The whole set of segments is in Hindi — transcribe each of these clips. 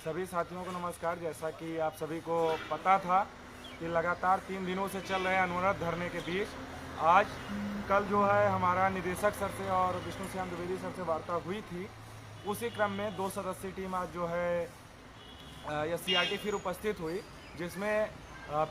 सभी साथियों को नमस्कार। जैसा कि आप सभी को पता था कि लगातार 3 दिनों से चल रहे अनवरत धरने के बीच आज कल जो है हमारा निदेशक सर से और विष्णु श्याम द्विवेदी सर से वार्ता हुई थी। उसी क्रम में 2 सदस्यीय टीम आज जो है SCRT फिर उपस्थित हुई, जिसमें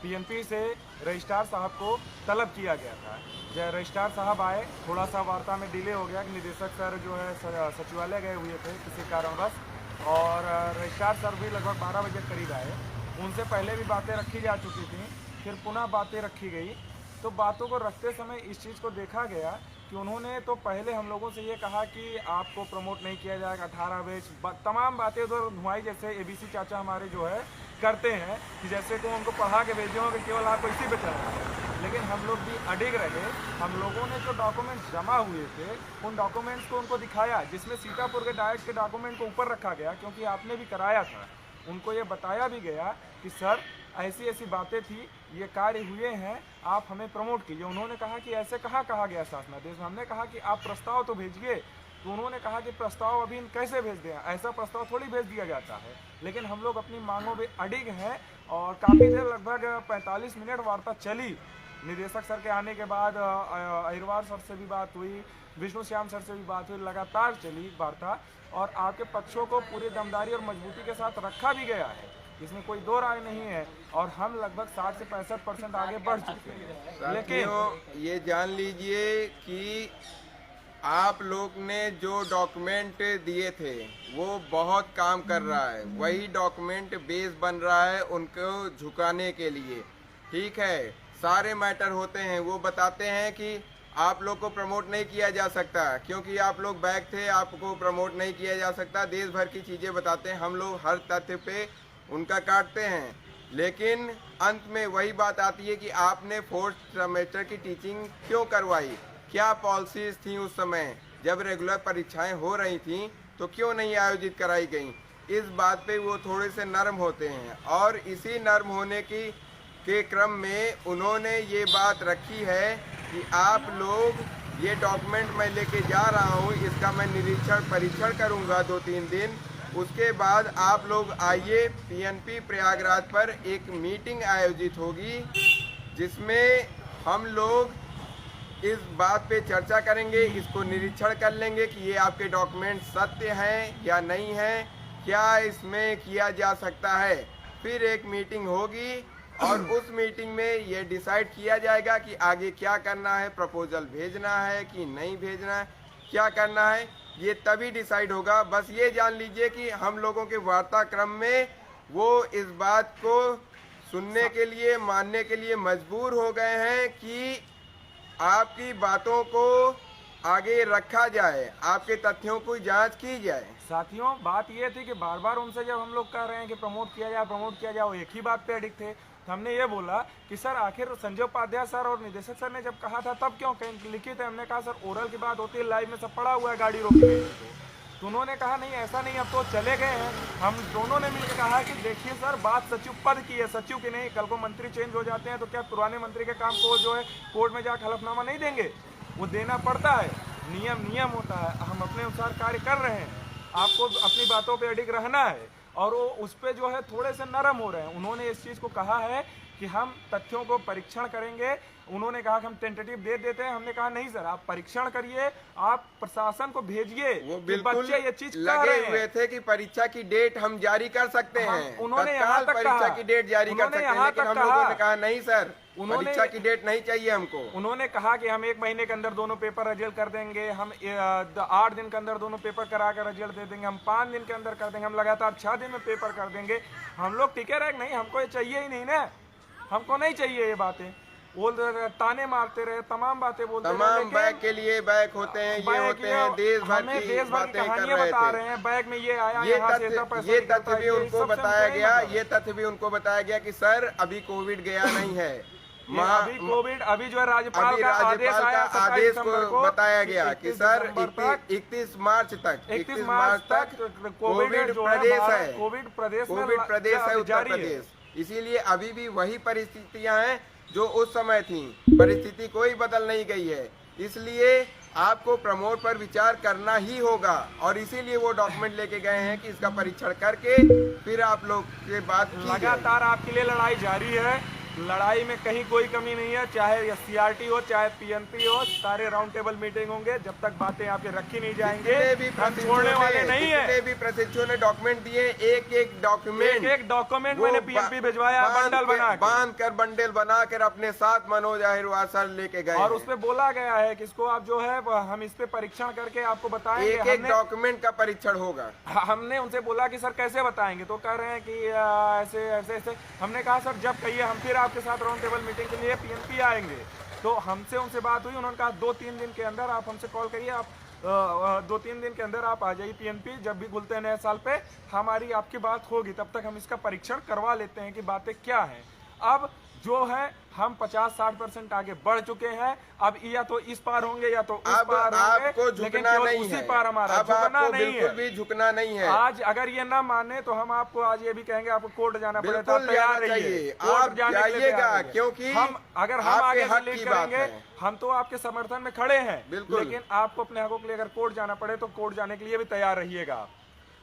PNP से रजिस्ट्रार साहब को तलब किया गया था। जब रजिस्ट्रार साहब आए, थोड़ा सा वार्ता में डिले हो गया कि निदेशक सर जो है सचिवालय गए हुए थे किसी कारणवश, और रजिस्ट्रार सर भी लगभग 12 बजे करीब आए। उनसे पहले भी बातें रखी जा चुकी थी, फिर पुनः बातें रखी गई। तो बातों को रखते समय इस चीज़ को देखा गया कि उन्होंने तो पहले हम लोगों से ये कहा कि आपको प्रमोट नहीं किया जाएगा, 18 बैच तमाम बातें उधर धुआई, जैसे ABC चाचा हमारे जो है करते हैं कि जैसे को उनको पढ़ा के भेजे हो कि केवल आपको इसी पे चलना है। लेकिन हम लोग भी अडिग रहे। हम लोगों ने जो डॉक्यूमेंट्स जमा हुए थे उन डॉक्यूमेंट्स को उनको दिखाया, जिसमें सीतापुर के डायट के डॉक्यूमेंट को ऊपर रखा गया क्योंकि आपने भी कराया था। उनको ये बताया भी गया कि सर ऐसी ऐसी बातें थी, ये कार्य हुए हैं, आप हमें प्रमोट कीजिए। उन्होंने कहा कि ऐसे कहा गया शासनादेश में। हमने कहा कि आप प्रस्ताव तो भेजिए, तो उन्होंने कहा कि प्रस्ताव अभी कैसे भेज दें, ऐसा प्रस्ताव थोड़ी भेज दिया जाता है। लेकिन हम लोग अपनी मांगों पे अडिग हैं और काफ़ी देर लगभग 45 मिनट वार्ता चली। निदेशक सर के आने के बाद अहिरवार सर से भी बात हुई, विष्णु श्याम सर से भी बात हुई, लगातार चली वार्ता और आपके पक्षों को पूरी दमदारी और मजबूती के साथ रखा भी गया है, इसमें कोई दो राय नहीं है। और हम लगभग 60 से 65% आगे बढ़ चुके हैं। लेकिन ये जान लीजिए कि आप लोग ने जो डॉक्यूमेंट दिए थे वो बहुत काम कर रहा है। वही डॉक्यूमेंट बेस बन रहा है उनको झुकाने के लिए। ठीक है, सारे मैटर होते हैं, वो बताते हैं कि आप लोग को प्रमोट नहीं किया जा सकता क्योंकि आप लोग बैक थे, आपको प्रमोट नहीं किया जा सकता। देश भर की चीज़ें बताते हैं, हम लोग हर तथ्य पे उनका काटते हैं। लेकिन अंत में वही बात आती है कि आपने 4th सेमेस्टर की टीचिंग क्यों करवाई, क्या पॉलिसीज थी उस समय जब रेगुलर परीक्षाएं हो रही थी, तो क्यों नहीं आयोजित कराई गई। इस बात पे वो थोड़े से नर्म होते हैं और इसी नर्म होने के क्रम में उन्होंने ये बात रखी है कि आप लोग ये डॉक्यूमेंट मैं लेके जा रहा हूँ, इसका मैं निरीक्षण परीक्षण करूँगा 2-3 दिन। उसके बाद आप लोग आइए, PNP प्रयागराज पर एक मीटिंग आयोजित होगी जिसमें हम लोग इस बात पे चर्चा करेंगे, इसको निरीक्षण कर लेंगे कि ये आपके डॉक्यूमेंट सत्य हैं या नहीं हैं, क्या इसमें किया जा सकता है। फिर एक मीटिंग होगी और उस मीटिंग में ये डिसाइड किया जाएगा कि आगे क्या करना है, प्रपोजल भेजना है कि नहीं भेजना है, क्या करना है, ये तभी डिसाइड होगा। बस ये जान लीजिए कि हम लोगों के वार्ता क्रम में वो इस बात को सुनने के लिए, मानने के लिए मजबूर हो गए हैं कि आपकी बातों को आगे रखा जाए, आपके तथ्यों की जांच की जाए। साथियों, बात ये थी कि बार बार उनसे जब हम लोग कह रहे हैं कि प्रमोट किया जाए, वो एक ही बात पे अडिग थे। तो हमने ये बोला कि सर आखिर संजय उपाध्याय सर और निदेशक सर ने जब कहा था तब क्यों कहीं लिखित है। हमने कहा सर ओरल की बात होती है, लाइव में सब पड़ा हुआ है, गाड़ी रोकी गई। तो उन्होंने कहा नहीं ऐसा नहीं, अब तो चले गए हैं। हम दोनों ने मिलकर कहा कि देखिए सर, बात सचिव पद की है, सचिव की नहीं। कल को मंत्री चेंज हो जाते हैं तो क्या पुराने मंत्री के काम को जो है कोर्ट में जाकर हलफनामा नहीं देंगे? वो देना पड़ता है, नियम होता है। हम अपने अनुसार कार्य कर रहे हैं, आपको अपनी बातों पे अडिग रहना है और वो उस पर जो है थोड़े से नरम हो रहे हैं। उन्होंने इस चीज़ को कहा है कि हम तथ्यों को परीक्षण करेंगे। उन्होंने कहा कि हम टेंटेटिव दे देते हैं। हमने कहा नहीं सर, आप परीक्षण करिए, आप प्रशासन को भेजिए। वो बिल्कुल बच्चे ये चीज लगे हुए थे कि परीक्षा की डेट हम जारी कर सकते हैं, उन्होंने यहाँ तक परीक्षा की डेट जारी कर सकते हैं। लेकिन हम लोगों ने कहा नहीं सर, परीक्षा की डेट नहीं चाहिए हमको। उन्होंने कहा कि हम 1 महीने के अंदर दोनों पेपर रिजल्ट कर देंगे, हम 8 दिन के अंदर दोनों पेपर करा कर रिजल्ट दे देंगे, हम 5 दिन के अंदर कर देंगे, हम लगातार 6 दिन में पेपर कर देंगे। हम लोग टिके रहे नहीं, हमको ये चाहिए ही नहीं ना, हमको नहीं चाहिए ये बातें। बोल ताने मारते रहे, तमाम बातें बोलते रहे। तमाम बैग के लिए बैग होते हैं, ये होते हैं, देश भर की बातें कर रहे थे। बैग में ये आया, ये तथ्य भी उनको बताया गया, ये तथ्य भी उनको बताया गया कि सर अभी कोविड गया नहीं है। अभी जो है राज्यपाल का आदेश को बताया गया कि सर 31 मार्च तक कोविड प्रदेश है, कोविड प्रदेश है उत्तर प्रदेश। इसीलिए अभी भी वही परिस्थितियां हैं जो उस समय थी, परिस्थिति कोई बदल नहीं गई है। इसलिए आपको प्रमोट पर विचार करना ही होगा, और इसीलिए वो डॉक्यूमेंट लेके गए हैं कि इसका परीक्षण करके फिर आप लोग के बात की लगातार आपके लिए लड़ाई जारी है। लड़ाई में कहीं कोई कमी नहीं है, चाहे सीआरटी हो चाहे पीएनपी हो, सारे राउंड टेबल मीटिंग होंगे। जब तक बातें यहाँ पे रखी नहीं जाएंगे हम छोड़ने वाले नहीं है। जितने भी प्रशिक्षुओं ने डॉक्यूमेंट दिए, एक डॉक्यूमेंट मैंने पीएनपी भिजवाया, बंडल बांध कर बंडल बनाकर अपने साथ मनोज अहिरवार सर लेके गए, और उसमें बोला गया है कि इसको आप जो है हम इस पे परीक्षण करके आपको बताएंगे। एक डॉक्यूमेंट का परीक्षण होगा। हमने उनसे बोला कि सर कैसे बताएंगे, तो कह रहे हैं कि ऐसे ऐसे ऐसे। हमने कहा सर जब कहिए हम फिर आपके साथ राउंड टेबल मीटिंग के लिए पीएनपी आएंगे। तो हमसे उनसे बात हुई, उन्होंने कहा 2-3 दिन के अंदर आप हमसे कॉल करिए, आप 2-3 दिन के अंदर आप आ जाइए पीएनपी। जब भी खुलते हैं नए साल पे हमारी आपकी बात होगी, तब तक हम इसका परीक्षण करवा लेते हैं कि बातें क्या हैं। अब जो है हम 50-60% आगे बढ़ चुके हैं। अब या तो इस पार होंगे या तो उस पार होंगे, आपको झुकना नहीं उसी है। पार हमारा अब झुकना आपको नहीं बिल्कुल है, भी झुकना नहीं है। आज अगर ये ना माने तो हम आपको आज ये भी कहेंगे आपको कोर्ट जाना पड़ेगा, बिल्कुल तैयार जाना रहिए, चाहिए। कोर्ट आप जाने के लिए जाइएगा, तैयार रहिए। क्योंकि हम अगर हम आपके आगे हक से लीड की बात करेंगे, है। हम तो आपके समर्थन में खड़े हैं, बिल्कुल। लेकिन आपको अपने हकों के लिए अगर कोर्ट जाना पड़े तो कोर्ट जाने के लिए भी तैयार रहिएगा।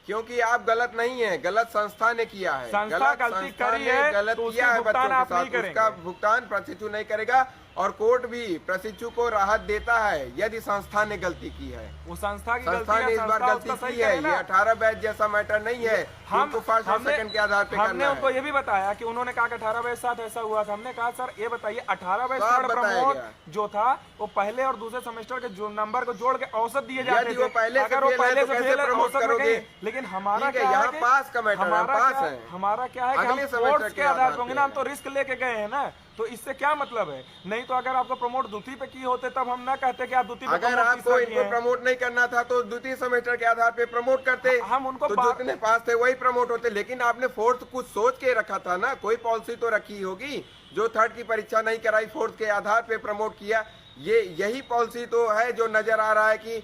क्योंकि आप गलत नहीं है, गलत संस्था ने किया है, संस्था गलती करी है, गलत तो किया है उसका बच्चों भुगतान आप के नहीं साथ, करेंगे। उसका भुगतान प्रशिक्षु नहीं करेगा, और कोर्ट भी प्रशिक्षु को राहत देता है यदि संस्था ने गलती की है। वो संस्था की संस्था ने इस बार गलती की है, ये 18 बैच जैसा मैटर नहीं है। उनको फर्स्ट और सेकंड के आधार पे हमने करना उनको है। ये भी बताया कि उन्होंने कहा कि 18 बैच साथ ऐसा हुआ था। हमने कहा सर ये बताइए 18 बैच तो आप थर्ड बताया प्रमोट गया। जो था वो पहले और दूसरे सेमेस्टर के जो नंबर को जोड़ के औसत दिए जाते यदि वो थे। पहले से अगर वो फेल है पहले तो से कैसे फेल है प्रमोट औसत में करोगे? गए। लेकिन हमारा ठीक है, क्या यहाँ है कि पास का मैटर है, पास है। हमारा क्या है कि अगले हम सेमेस्टर कोर्ट्स के के आधार आधार पे होंगे पे ना, हम तो रिस्क लेके गए हैं ना, तो इससे क्या मतलब है। नहीं तो अगर आपको प्रमोट द्वितीय पे किए होते तब हम ना कहते कि आप द्वितीय पे अगर promote आपको तीसरा किए इनको हैं। प्रमोट नहीं करना था तो द्वितीय सेमेस्टर के आधार पे प्रमोट करते, हम उनको तो जितने पास थे वही प्रमोट होते। लेकिन आपने फोर्थ कुछ सोच के रखा था ना, कोई पॉलिसी तो रखी होगी। जो थर्ड की परीक्षा नहीं कराई, फोर्थ के आधार पे प्रमोट किया, ये यही पॉलिसी तो है जो नजर आ रहा है कि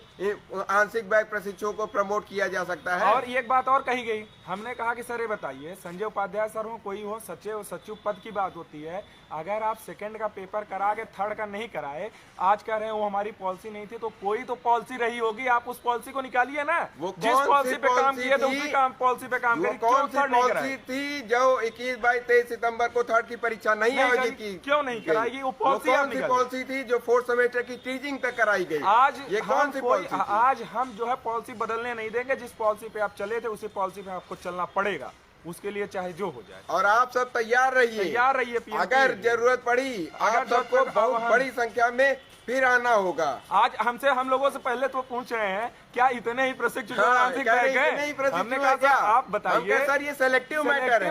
आंशिक बैच प्रशिक्षुओं को प्रमोट किया जा सकता है। और एक बात और कही गई, हमने कहा कि सर ये बताइए, संजय उपाध्याय सर हो कोई हो, सचिव सचिव पद की बात होती है। अगर आप सेकंड का पेपर करा के थर्ड का नहीं कराए, आज कह रहे हैं वो हमारी पॉलिसी नहीं थी, तो कोई तो पॉलिसी रही होगी, आप उस पॉलिसी को निकालिए ना। वो जिस पॉलिसी पे काम किए थे थी? उसी काम पॉलिसी पे काम करिए। कौन क्यों सी थर्ड नहीं पॉलिसी कराए? थी जो 21, 22, 23 सितंबर को थर्ड की परीक्षा नहीं आयोजित की? क्यों नहीं कराई? वो पॉलिसी कौन सी पॉलिसी थी जो फोर्थ सेमेस्टर की टीचिंग तक कराई गई? आज ये कौन सी पॉलिसी थी? आज हम जो है पॉलिसी बदलने नहीं देंगे। जिस पॉलिसी पे आप चले थे उसी पॉलिसी पे आपको चलना पड़ेगा, उसके लिए चाहे जो हो जाए। और आप सब तैयार रहिए, PNP अगर जरूरत पड़ी आप सबको बहुत बड़ी संख्या में फिर आना होगा। आज हमसे हम लोगों से पहले तो पूछ रहे हैं क्या इतने ही प्रशिक्षु हमने कहा क्या आप बताइए सर ये सेलेक्टिव मैटर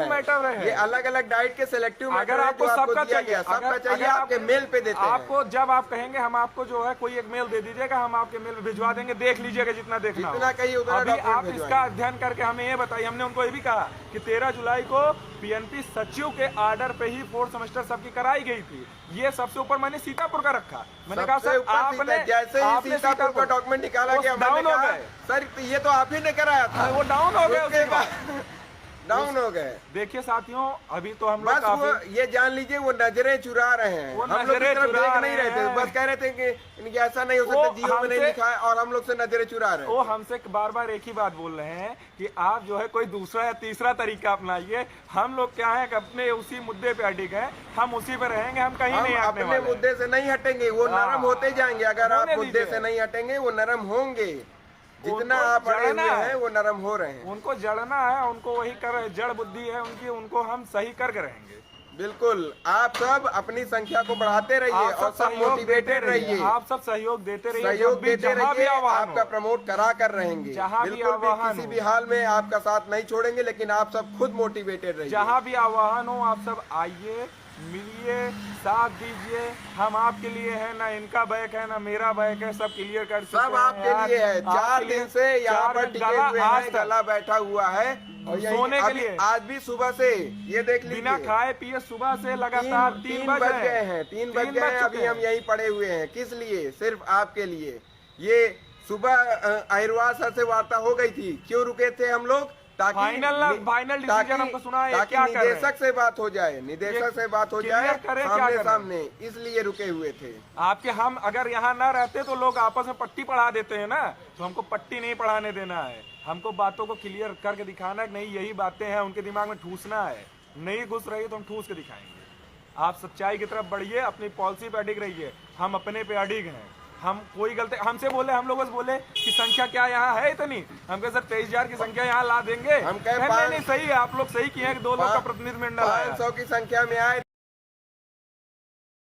है, ये अलग अलग डाइट के सेलेक्टिव मैटर अगर आपको सबका चाहिए, सबका चाहिए आपके मेल पे देते हैं। आपको जब आप कहेंगे हम आपको जो है कोई एक मेल दे दीजिएगा, हम आपके मेल पे भिजवा देंगे, देख लीजिएगा जितना देखना जितना कहिए उतना अभी डॉक्यूमेंट आप भिजवाइए। इसका अध्ययन करके हमें ये बताइए। हमने उनको ये भी कहा कि 13 जुलाई को पीएनपी सचिव के आर्डर पे ही फोर्थ सेमेस्टर सबकी कराई गई थी। ये सबसे ऊपर मैंने सीतापुर का रखा। मैंने कहा सर आपने जैसे ही सीतापुर का डॉक्यूमेंट निकाला गया, मैंने कहा सर ये तो आप ही ने कराया था, वो डाउन हो गए, उसके बाद डाउन हो गए। देखिए साथियों, अभी तो हम बस वो ये जान लीजिए वो नजरें चुरा रहे हैं, हम लोग की तरफ देख नहीं रहे थे, बस कह रहे थे कि इनकी ऐसा नहीं हो सकता, जियो में नहीं लिखा है, और हम लोग से नजरें चुरा रहे हैं। वो हमसे बार बार एक ही बात बोल रहे हैं कि आप जो है कोई दूसरा या तीसरा तरीका अपनाइए। हम लोग क्या है कि अपने उसी मुद्दे पे अडिग हैं, हम उसी पे रहेंगे, हम कहीं नहीं हटने वाले। अपने मुद्दे से नहीं हटेंगे, वो नरम होते जाएंगे। अगर आप मुद्दे से नहीं हटेंगे वो नरम होंगे। जितना आप अड़े हुए हैं वो नरम हो रहे हैं। उनको जड़ना है, उनको वही कर, जड़ बुद्धि है उनकी, उनको हम सही करके रहेंगे। बिल्कुल, आप सब अपनी संख्या को बढ़ाते रहिए और सब मोटिवेटेड रहिए, आप सब सहयोग देते रहिए, सहयोग देते रहिए, आपका प्रमोट करा कर रहेंगे। बिल्कुल भी किसी भी हाल में आपका साथ नहीं छोड़ेंगे, लेकिन आप सब खुद मोटिवेटेड रहिए। जहाँ भी आह्वान हो आप सब आइए, मिलिए, साथ दीजिए। हम आपके लिए है, ना इनका बैक है ना मेरा बैक है, सब क्लियर कर सकते हैं। सब आपके लिए है। 4 दिन से यहाँ पर टिके हुए हैं, गला बैठा हुआ है और सोने के लिए आज भी सुबह से ये देख लीजिए बिना खाए पिए सुबह से लगातार 3 बज गए हैं, 3 बज गए हैं, अभी हम यहीं पड़े हुए हैं। किस लिए? सिर्फ आपके लिए। ये सुबह अहिरवार सर से वार्ता हो गई थी, क्यों रुके थे हम लोग? फाइनल डिसीजन हमको सुना है, क्या कर रहे हैं? निदेशक से बात हो जाए, निदेशक से बात हो जाए सामने सामने, इसलिए रुके हुए थे। आपके हम अगर यहाँ ना रहते तो लोग आपस में पट्टी पढ़ा देते हैं ना, तो हमको पट्टी नहीं पढ़ाने देना है, हमको बातों को क्लियर करके दिखाना है। नहीं, यही बातें हैं, उनके दिमाग में ठूसना है, नहीं घुस रही तो हम ठूस के दिखाएंगे। आप सच्चाई की तरफ बढ़िए, अपनी पॉलिसी पे अडिग रहिए, हम अपने पे अडिग हैं। हम कोई गलती हमसे बोले, हम लोगों से बोले कि संख्या क्या यहाँ है इतनी, हम कहे सर 23,000 की संख्या यहाँ ला देंगे। हम कहे नहीं, सही है, आप लोग सही किए हैं कि 2 लोग का प्रतिनिधिमंडल आया। 500 की संख्या में आए।